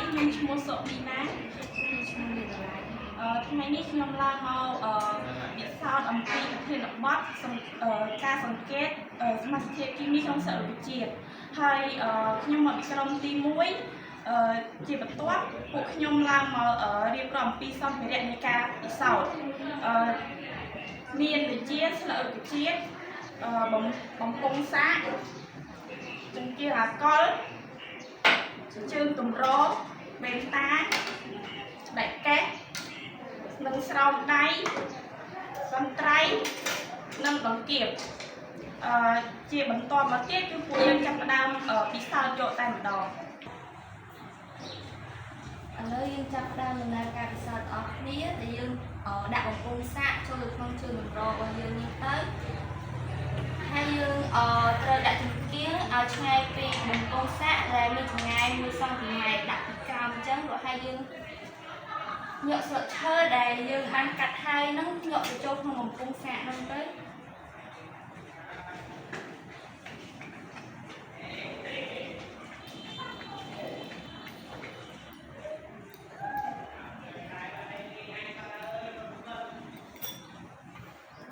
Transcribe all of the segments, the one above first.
ខ្ញុំឈ្មោះសុប៊ីណាឈ្មោះលីតាថ្ងៃនេះខ្ញុំឡើងមកពិសោធន៍អំពីប្រធានបទការសង្កេតសមាសធាតុគីមីក្នុងសរុបវិទ្យាហើយខ្ញុំមកពីក្រុមទី1ជាបន្ទាប់ពួកខ្ញុំឡើងមករៀបរាប់អំពីសម្ភារៈនៃការពិសោធន៍មានវិទ្យាស្លឹកវិទ្យាបំពង់សាកចង្កៀងអាកុលជើងទម្រវ៉ែនតាស្បែកកេះនិងស្រោមដៃកន្ត្រៃនិងដង្កៀបជាបន្តមកទៀតគឺពួកយើងចាប់ផ្ដើមពិសោធន៍យកតែម្ដងឥឡូវយើងចាប់ផ្ដើមដំណើរការពិសោធន៍អស់គ្នាដែលយើងដាក់បំពង់សាកចូលទៅក្នុងជើងទម្ររបស់យើងនេះទៅហើយយើងត្រូវដាក់ចង្កៀងឲ្យឆ្ងាយពីបំពង់សាកដែលមានចម្ងាយ1 សង់ទីម៉ែត្រដាក់ពីក្រោមអញ្ចឹងរួចហើយយើងយកស្លឹកឈើដែលយើងបានកាត់ហើយហ្នឹងយកទៅចូលក្នុងបំពង់សាកហ្នឹងទៅ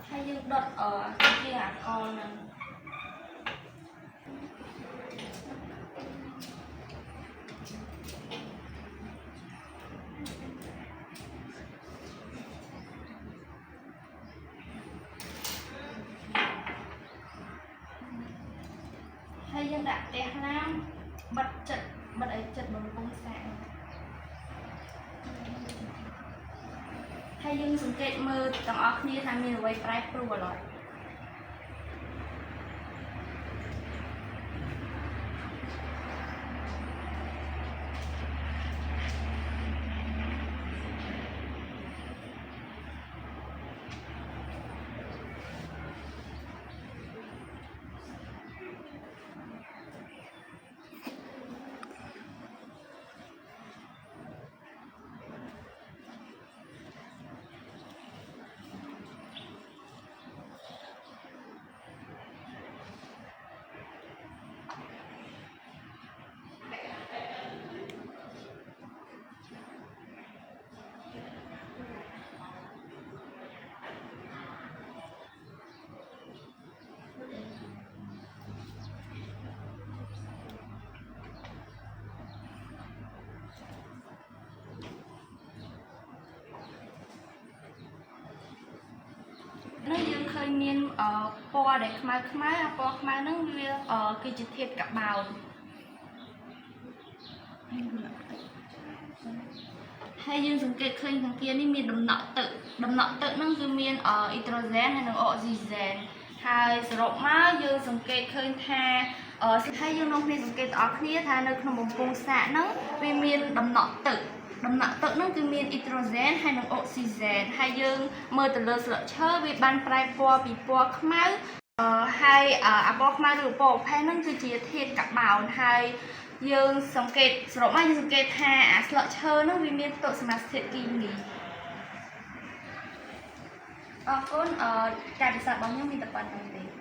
ហើយយើងដុតជាអាកលហ្នឹងហើយយើងដាក់ផ្ទះឡានបិទចិត្តបំពង់សាកហើយយើងសង្កេតមើលទាំងអស់គ្នាថាមានអ្វីប្រែប្រួលអត់នេះយើងឃើញមានពណ៌ដែលខ្មៅអាពណ៌ខ្មៅហ្នឹងវាគឺជាធាតុកាបូនហើយយើងសង្កេតឃើញខាងkiaនេះមានដំណក់ទឹកហ្នឹងគឺមានអ៊ីដ្រូសែនហើយនិងអុកស៊ីហ្សែនហើយសរុបមកយើងសង្កេតឃើញថាហើយយើងនាំគ្នាសង្កេតទាំងអស់គ្នាថានៅក្នុងបំពង់សាកហ្នឹងវាមានដំណក់ទឹកហ្នឹងគឺមានអ៊ីដ្រូសែនហើយនិងអុកស៊ីហ្សែនហើយយើងមើលទៅលើស្លឹកឈើវាបានប្រែពណ៌ពីពណ៌ខ្មៅហើយអាពណ៌ខ្មៅឬពណ៌ប្រផេះហ្នឹងគឺជាធាតុកាបូនហើយយើងសង្កេតសរុបមកយើងសង្កេតថាអាស្លឹកឈើហ្នឹងវាមានផ្ទុកសមាសធាតុគីមីអរគុណការពិសោធន៍របស់ខ្ញុំមានតែប៉ុណ្្នឹងទេ